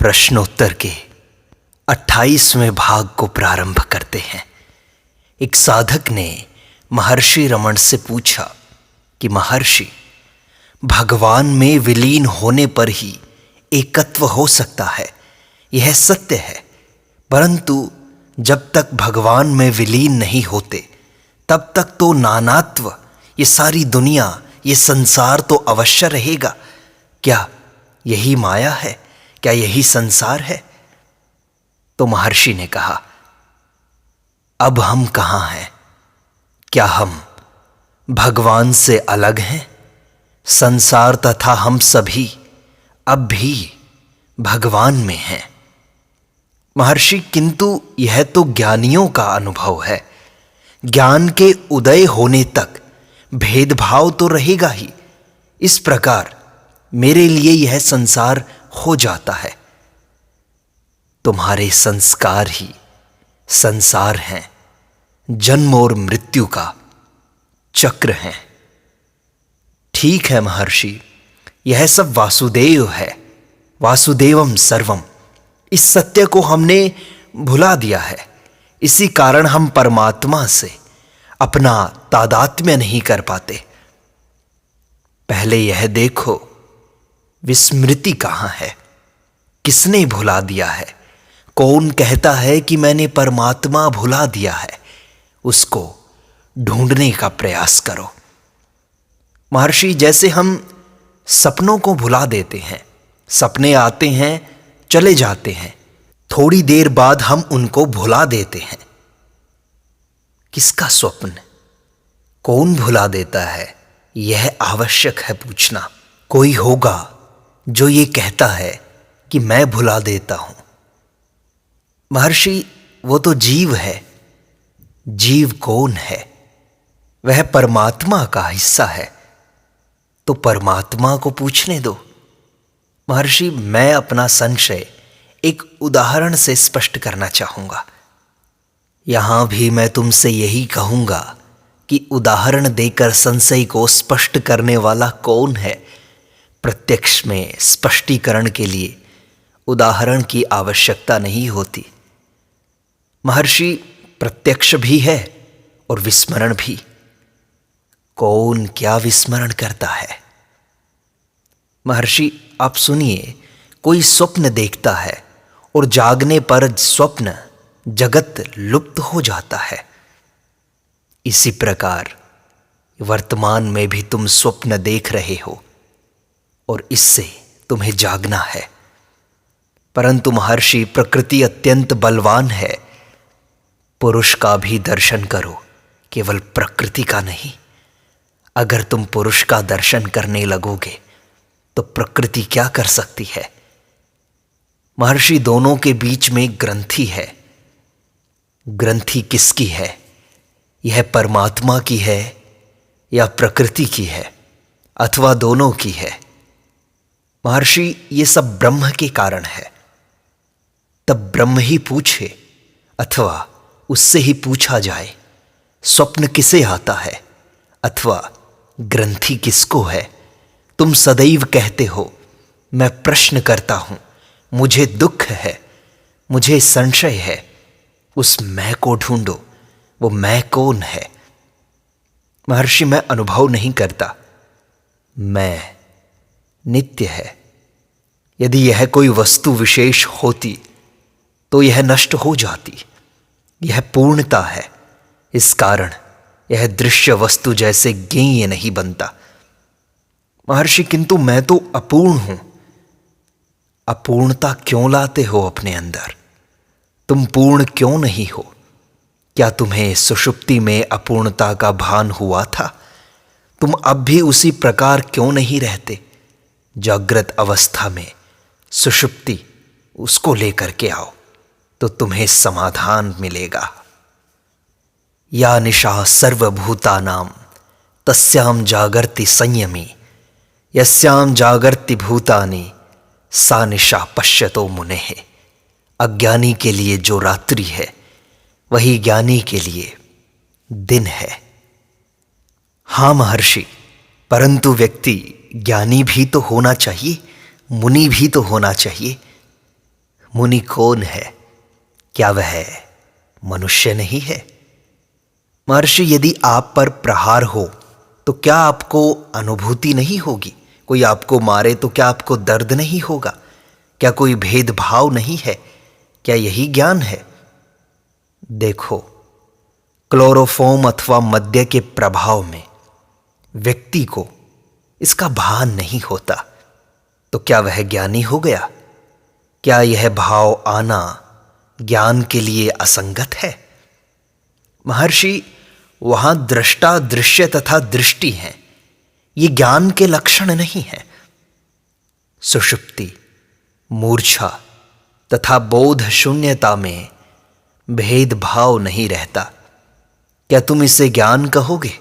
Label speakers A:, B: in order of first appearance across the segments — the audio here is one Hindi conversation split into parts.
A: प्रश्नोत्तर के 28वें भाग को प्रारंभ करते हैं। एक साधक ने महर्षि रमण से पूछा कि महर्षि, भगवान में विलीन होने पर ही एकत्व हो सकता है, यह सत्य है, परंतु जब तक भगवान में विलीन नहीं होते तब तक तो नानात्व, ये सारी दुनिया, ये संसार तो अवश्य रहेगा। क्या यही माया है? क्या यही संसार है? तो महर्षि ने कहा, अब हम कहाँ हैं? क्या हम भगवान से अलग हैं? संसार तथा हम सभी अब भी भगवान में हैं। महर्षि, किंतु यह तो ज्ञानियों का अनुभव है। ज्ञान के उदय होने तक भेदभाव तो रहेगा ही। इस प्रकार मेरे लिए यह संसार हो जाता है। तुम्हारे संस्कार ही संसार हैं, जन्म और मृत्यु का चक्र है। ठीक है महर्षि, यह सब वासुदेव है, वासुदेवम सर्वम। इस सत्य को हमने भुला दिया है। इसी कारण हम परमात्मा से अपना तादात्म्य नहीं कर पाते। पहले यह देखो, विस्मृति कहाँ है? किसने भुला दिया है? कौन कहता है कि मैंने परमात्मा भुला दिया है? उसको ढूंढने का प्रयास करो। महर्षि, जैसे हम सपनों को भुला देते हैं, सपने आते हैं, चले जाते हैं, थोड़ी देर बाद हम उनको भुला देते हैं। किसका स्वप्न कौन भुला देता है, यह आवश्यक है पूछना। कोई होगा जो ये कहता है कि मैं भुला देता हूं। महर्षि, वो तो जीव है। जीव कौन है? वह परमात्मा का हिस्सा है। तो परमात्मा को पूछने दो। महर्षि, मैं अपना संशय एक उदाहरण से स्पष्ट करना चाहूंगा। यहां भी मैं तुमसे यही कहूंगा कि उदाहरण देकर संशय को स्पष्ट करने वाला कौन है? प्रत्यक्ष में स्पष्टीकरण के लिए उदाहरण की आवश्यकता नहीं होती। महर्षि, प्रत्यक्ष भी है और विस्मरण भी। कौन क्या विस्मरण करता है? महर्षि, आप सुनिए, कोई स्वप्न देखता है और जागने पर स्वप्न जगत लुप्त हो जाता है। इसी प्रकार वर्तमान में भी तुम स्वप्न देख रहे हो और इससे तुम्हें जागना है। परंतु महर्षि, प्रकृति अत्यंत बलवान है। पुरुष का भी दर्शन करो, केवल प्रकृति का नहीं। अगर तुम पुरुष का दर्शन करने लगोगे तो प्रकृति क्या कर सकती है? महर्षि, दोनों के बीच में ग्रंथि है। ग्रंथि किसकी है? यह परमात्मा की है या प्रकृति की है, अथवा दोनों की है? महर्षि, ये सब ब्रह्म के कारण है। तब ब्रह्म ही पूछे अथवा उससे ही पूछा जाए, स्वप्न किसे आता है अथवा ग्रंथि किसको है? तुम सदैव कहते हो, मैं प्रश्न करता हूं, मुझे दुख है, मुझे संशय है। उस मैं को ढूंढो। वो मैं कौन है? महर्षि, मैं अनुभव नहीं करता। मैं नित्य है। यदि यह कोई वस्तु विशेष होती तो यह नष्ट हो जाती। यह पूर्णता है, इस कारण यह दृश्य वस्तु जैसे ज्ञेय नहीं बनता। महर्षि, किंतु मैं तो अपूर्ण हूं। अपूर्णता क्यों लाते हो अपने अंदर? तुम पूर्ण क्यों नहीं हो? क्या तुम्हें सुषुप्ति में अपूर्णता का भान हुआ था? तुम अब भी उसी प्रकार क्यों नहीं रहते? जागृत अवस्था में सुषुप्ति, उसको लेकर के आओ तो तुम्हें समाधान मिलेगा। या निशा सर्वभूतानां तस्याम जागर्ति संयमी, यस्याम जागर्ति भूतानि सा निशा पश्यतो मुनेः। अज्ञानी के लिए जो रात्रि है वही ज्ञानी के लिए दिन है। हां महर्षि, परंतु व्यक्ति ज्ञानी भी तो होना चाहिए, मुनि भी तो होना चाहिए। मुनि कौन है? क्या वह मनुष्य नहीं है? महर्षि, यदि आप पर प्रहार हो तो क्या आपको अनुभूति नहीं होगी? कोई आपको मारे तो क्या आपको दर्द नहीं होगा? क्या कोई भेदभाव नहीं है? क्या यही ज्ञान है? देखो, क्लोरोफॉर्म अथवा मद्य के प्रभाव में व्यक्ति को इसका भान नहीं होता, तो क्या वह ज्ञानी हो गया? क्या यह भाव आना ज्ञान के लिए असंगत है? महर्षि, वहां दृष्टा, दृश्य तथा दृष्टि है, ये ज्ञान के लक्षण नहीं है। सुषुप्ति, मूर्छा तथा बोध शून्यता में भेदभाव नहीं रहता। क्या तुम इसे ज्ञान कहोगे?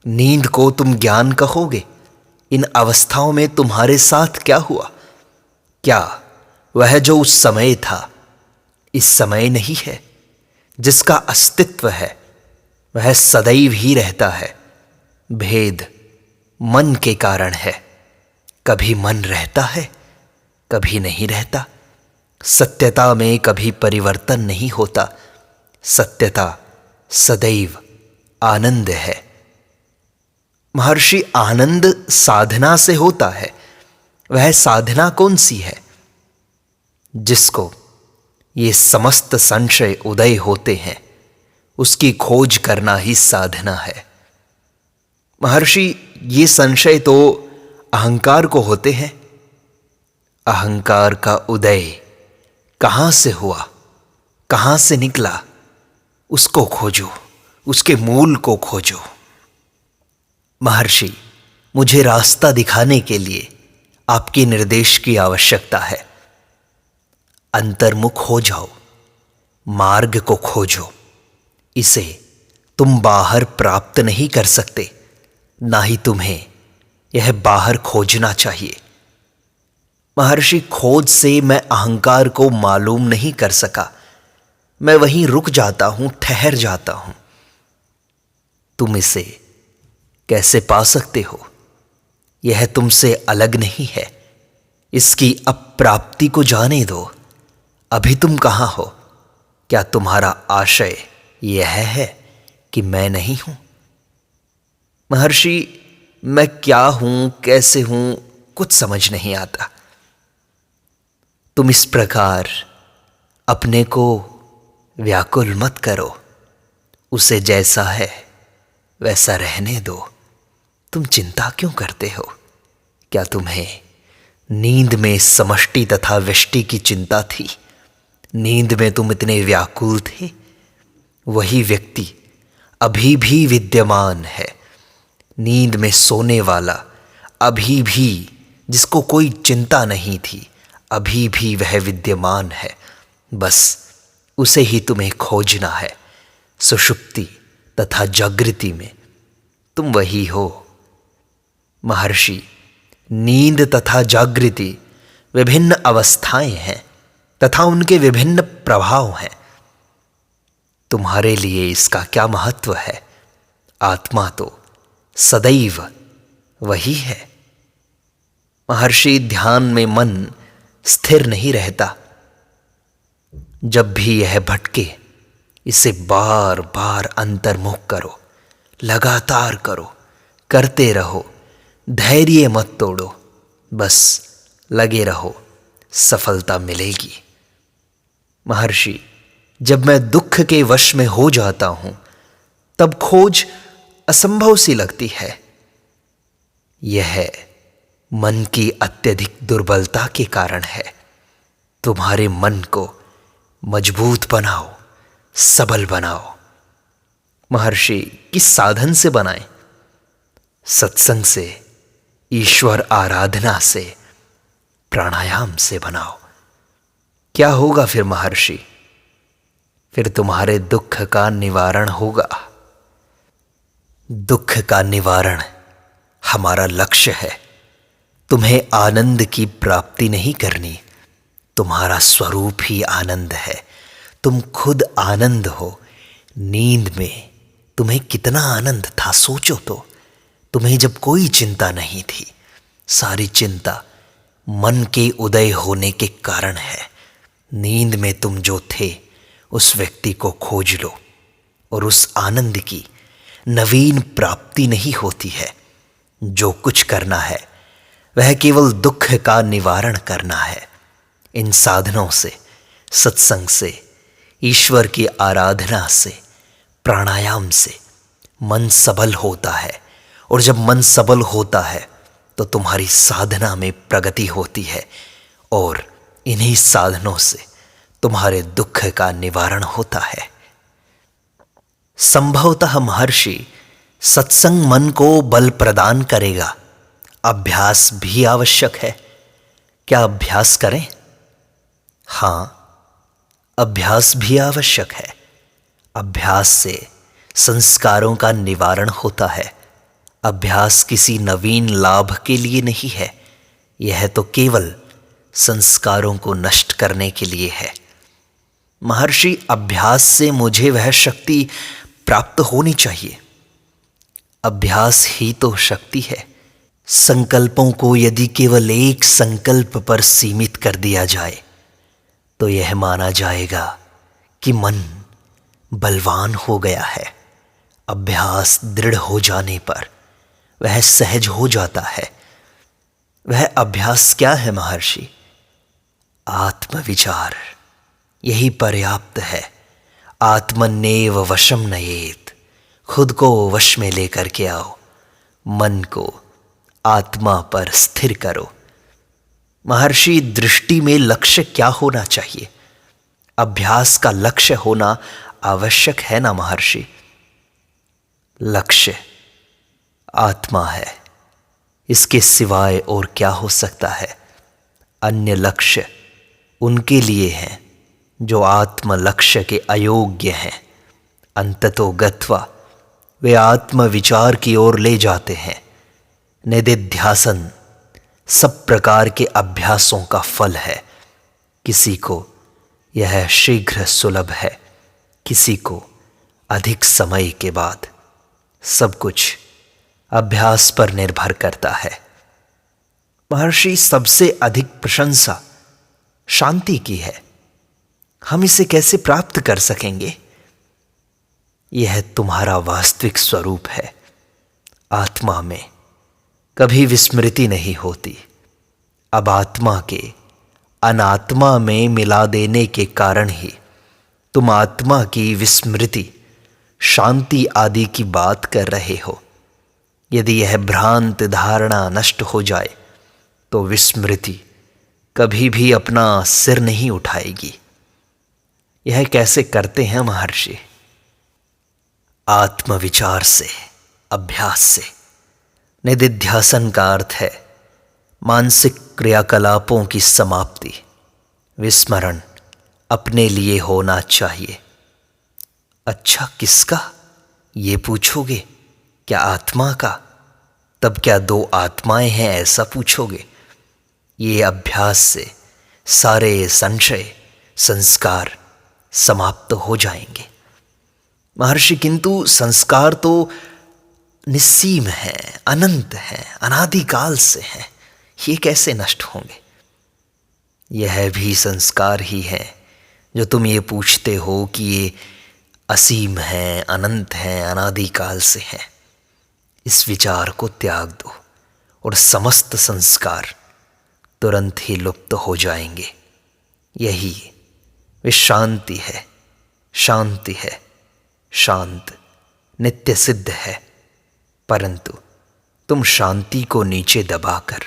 A: नींद को तुम ज्ञान कहोगे? इन अवस्थाओं में तुम्हारे साथ क्या हुआ? क्या वह जो उस समय था इस समय नहीं है? जिसका अस्तित्व है वह सदैव ही रहता है। भेद मन के कारण है। कभी मन रहता है, कभी नहीं रहता। सत्यता में कभी परिवर्तन नहीं होता। सत्यता सदैव आनंद है। महर्षि, आनंद साधना से होता है। वह साधना कौन सी है? जिसको ये समस्त संशय उदय होते हैं, उसकी खोज करना ही साधना है। महर्षि, ये संशय तो अहंकार को होते हैं। अहंकार का उदय कहां से हुआ, कहां से निकला, उसको खोजो, उसके मूल को खोजो। महर्षि, मुझे रास्ता दिखाने के लिए आपके निर्देश की आवश्यकता है। अंतर्मुख हो जाओ, मार्ग को खोजो। इसे तुम बाहर प्राप्त नहीं कर सकते, ना ही तुम्हें यह बाहर खोजना चाहिए। महर्षि, खोज से मैं अहंकार को मालूम नहीं कर सका। मैं वहीं रुक जाता हूं, ठहर जाता हूं। तुम इसे कैसे पा सकते हो? यह तुमसे अलग नहीं है। इसकी अप्राप्ति को जाने दो। अभी तुम कहां हो? क्या तुम्हारा आशय यह है कि मैं नहीं हूं? महर्षि, मैं क्या हूं, कैसे हूं, कुछ समझ नहीं आता। तुम इस प्रकार अपने को व्याकुल मत करो। उसे जैसा है वैसा रहने दो। तुम चिंता क्यों करते हो? क्या तुम्हें नींद में समष्टि तथा व्यष्टि की चिंता थी? नींद में तुम इतने व्याकुल थे। वही व्यक्ति अभी भी विद्यमान है। नींद में सोने वाला अभी भी, जिसको कोई चिंता नहीं थी, अभी भी वह विद्यमान है। बस उसे ही तुम्हें खोजना है। सुषुप्ति तथा जागृति में तुम वही हो। महर्षि, नींद तथा जागृति विभिन्न अवस्थाएं हैं तथा उनके विभिन्न प्रभाव हैं। तुम्हारे लिए इसका क्या महत्व है? आत्मा तो सदैव वही है। महर्षि, ध्यान में मन स्थिर नहीं रहता। जब भी यह भटके, इसे बार बार अंतर्मुख करो, लगातार करो, करते रहो। धैर्य मत तोड़ो, बस लगे रहो, सफलता मिलेगी। महर्षि, जब मैं दुख के वश में हो जाता हूं, तब खोज असंभव सी लगती है। यह मन की अत्यधिक दुर्बलता के कारण है। तुम्हारे मन को मजबूत बनाओ, सबल बनाओ। महर्षि, किस साधन से बनाएं? सत्संग से, ईश्वर आराधना से, प्राणायाम से बनाओ। क्या होगा फिर महर्षि? फिर तुम्हारे दुख का निवारण होगा। दुख का निवारण हमारा लक्ष्य है। तुम्हें आनंद की प्राप्ति नहीं करनी। तुम्हारा स्वरूप ही आनंद है। तुम खुद आनंद हो। नींद में तुम्हें कितना आनंद था, सोचो तो। तुम्हें जब कोई चिंता नहीं थी। सारी चिंता मन के उदय होने के कारण है। नींद में तुम जो थे उस व्यक्ति को खोज लो, और उस आनंद की नवीन प्राप्ति नहीं होती है। जो कुछ करना है वह केवल दुख का निवारण करना है। इन साधनों से, सत्संग से, ईश्वर की आराधना से, प्राणायाम से मन सबल होता है, और जब मन सबल होता है तो तुम्हारी साधना में प्रगति होती है, और इन्हीं साधनों से तुम्हारे दुख का निवारण होता है। संभवतः महर्षि, सत्संग मन को बल प्रदान करेगा, अभ्यास भी आवश्यक है। क्या अभ्यास करें? हाँ, अभ्यास भी आवश्यक है। अभ्यास से संस्कारों का निवारण होता है। अभ्यास किसी नवीन लाभ के लिए नहीं है, यह तो केवल संस्कारों को नष्ट करने के लिए है। महर्षि, अभ्यास से मुझे वह शक्ति प्राप्त होनी चाहिए। अभ्यास ही तो शक्ति है। संकल्पों को यदि केवल एक संकल्प पर सीमित कर दिया जाए तो यह माना जाएगा कि मन बलवान हो गया है। अभ्यास दृढ़ हो जाने पर वह सहज हो जाता है। वह अभ्यास क्या है महर्षि? आत्मविचार। यही पर्याप्त है। आत्मन्नेव वशम नयेत। खुद को वश में लेकर के आओ, मन को आत्मा पर स्थिर करो। महर्षि, दृष्टि में लक्ष्य क्या होना चाहिए? अभ्यास का लक्ष्य होना आवश्यक है ना महर्षि? लक्ष्य आत्मा है, इसके सिवाय और क्या हो सकता है? अन्य लक्ष्य उनके लिए हैं जो आत्म लक्ष्य के अयोग्य हैं। अंततो गत्वा वे आत्म विचार की ओर ले जाते हैं। निदिध्यासन सब प्रकार के अभ्यासों का फल है। किसी को यह शीघ्र सुलभ है, किसी को अधिक समय के बाद। सब कुछ अभ्यास पर निर्भर करता है। महर्षि, सबसे अधिक प्रशंसा शांति की है। हम इसे कैसे प्राप्त कर सकेंगे? यह तुम्हारा वास्तविक स्वरूप है। आत्मा में कभी विस्मृति नहीं होती। अब आत्मा के अनात्मा में मिला देने के कारण ही तुम आत्मा की विस्मृति, शांति आदि की बात कर रहे हो। यदि यह भ्रांत धारणा नष्ट हो जाए तो विस्मृति कभी भी अपना सिर नहीं उठाएगी। यह कैसे करते हैं महर्षि? आत्मविचार से, अभ्यास से। निदिध्यासन का अर्थ है मानसिक क्रियाकलापों की समाप्ति। विस्मरण अपने लिए होना चाहिए। अच्छा, किसका? ये पूछोगे? क्या आत्मा का? तब क्या दो आत्माएं हैं ऐसा पूछोगे? ये अभ्यास से सारे संशय, संस्कार समाप्त हो जाएंगे। महर्षि, किंतु संस्कार तो निस्सीम है, अनंत है, अनादिकाल से है। ये कैसे नष्ट होंगे? यह भी संस्कार ही है जो तुम ये पूछते हो कि ये असीम है, अनंत है, अनादिकाल से है। इस विचार को त्याग दो और समस्त संस्कार तुरंत ही लुप्त हो जाएंगे। यही विश्रांति है, शांति है। शांत नित्य सिद्ध है, परंतु तुम शांति को नीचे दबाकर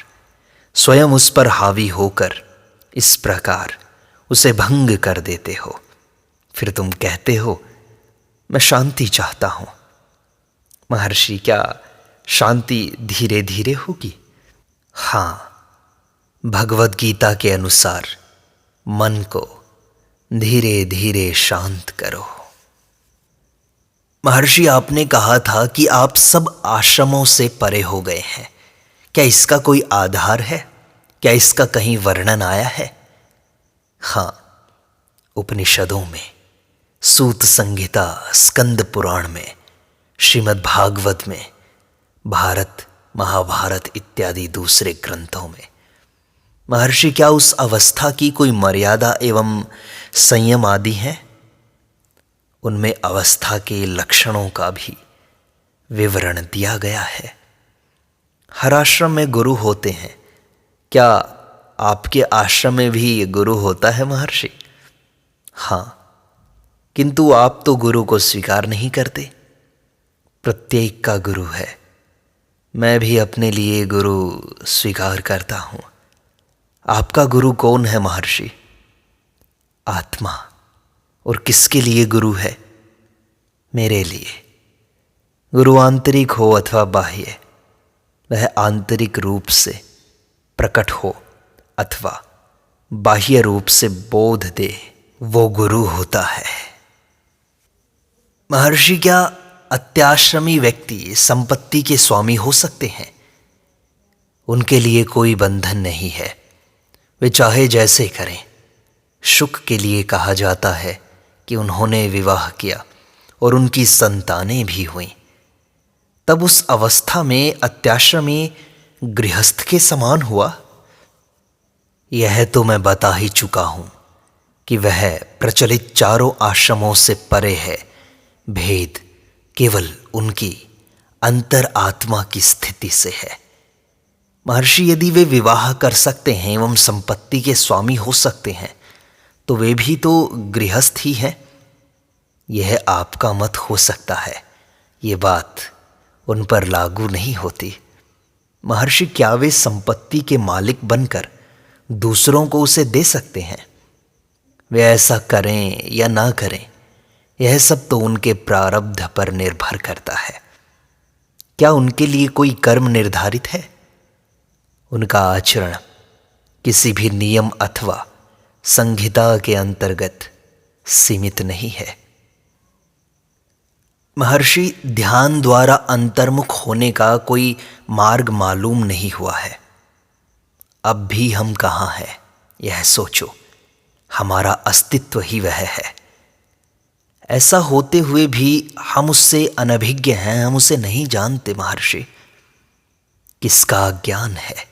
A: स्वयं उस पर हावी होकर इस प्रकार उसे भंग कर देते हो। फिर तुम कहते हो मैं शांति चाहता हूं। महर्षि, क्या शांति धीरे धीरे होगी? हाँ, भगवद गीता के अनुसार मन को धीरे धीरे शांत करो। महर्षि, आपने कहा था कि आप सब आश्रमों से परे हो गए हैं। क्या इसका कोई आधार है? क्या इसका कहीं वर्णन आया है? हाँ, उपनिषदों में, सूत संहिता, स्कंद पुराण में, श्रीमद् भागवत में, भारत, महाभारत इत्यादि दूसरे ग्रंथों में महर्षि, क्या उस अवस्था की कोई मर्यादा एवं संयम आदि है? उनमें अवस्था के लक्षणों का भी विवरण दिया गया है। हर आश्रम में गुरु होते हैं। क्या आपके आश्रम में भी गुरु होता है महर्षि? हाँ, किंतु आप तो गुरु को स्वीकार नहीं करते। प्रत्येक का गुरु है। मैं भी अपने लिए गुरु स्वीकार करता हूँ। आपका गुरु कौन है महर्षि? आत्मा। और किसके लिए गुरु है? मेरे लिए। गुरु आंतरिक हो अथवा बाह्य, वह आंतरिक रूप से प्रकट हो अथवा बाह्य रूप से बोध दे, वो गुरु होता है। महर्षि, क्या अत्याश्रमी व्यक्ति संपत्ति के स्वामी हो सकते हैं? उनके लिए कोई बंधन नहीं है, वे चाहे जैसे करें। शुक के लिए कहा जाता है कि उन्होंने विवाह किया और उनकी संतानें भी हुईं। तब उस अवस्था में अत्याश्रमी गृहस्थ के समान हुआ? यह तो मैं बता ही चुका हूं कि वह प्रचलित चारों आश्रमों से परे है। भेद केवल उनकी अंतर आत्मा की स्थिति से है। महर्षि, यदि वे विवाह कर सकते हैं एवं संपत्ति के स्वामी हो सकते हैं, तो वे भी तो गृहस्थ ही हैं। यह आपका मत हो सकता है, ये बात उन पर लागू नहीं होती। महर्षि, क्या वे संपत्ति के मालिक बनकर दूसरों को उसे दे सकते हैं? वे ऐसा करें या ना करें, यह सब तो उनके प्रारब्ध पर निर्भर करता है। क्या उनके लिए कोई कर्म निर्धारित है? उनका आचरण किसी भी नियम अथवा संहिता के अंतर्गत सीमित नहीं है। महर्षि, ध्यान द्वारा अंतर्मुख होने का कोई मार्ग मालूम नहीं हुआ है। अब भी हम कहाँ हैं, यह सोचो। हमारा अस्तित्व ही वह है। ऐसा होते हुए भी हम उससे अनभिज्ञ हैं, हम उसे नहीं जानते। महर्षि, किसका अज्ञान है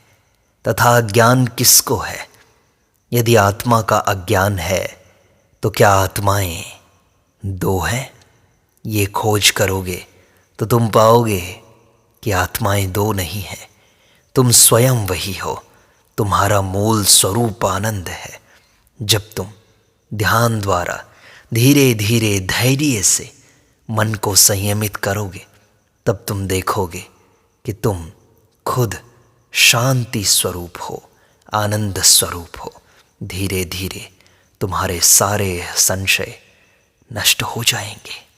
A: तथा अज्ञान किसको है? यदि आत्मा का अज्ञान है तो क्या आत्माएं दो हैं? ये खोज करोगे तो तुम पाओगे कि आत्माएं दो नहीं हैं। तुम स्वयं वही हो। तुम्हारा मूल स्वरूप आनंद है। जब तुम ध्यान द्वारा धीरे धीरे धैर्य से मन को संयमित करोगे, तब तुम देखोगे कि तुम खुद शांति स्वरूप हो, आनंद स्वरूप हो। धीरे धीरे तुम्हारे सारे संशय नष्ट हो जाएंगे।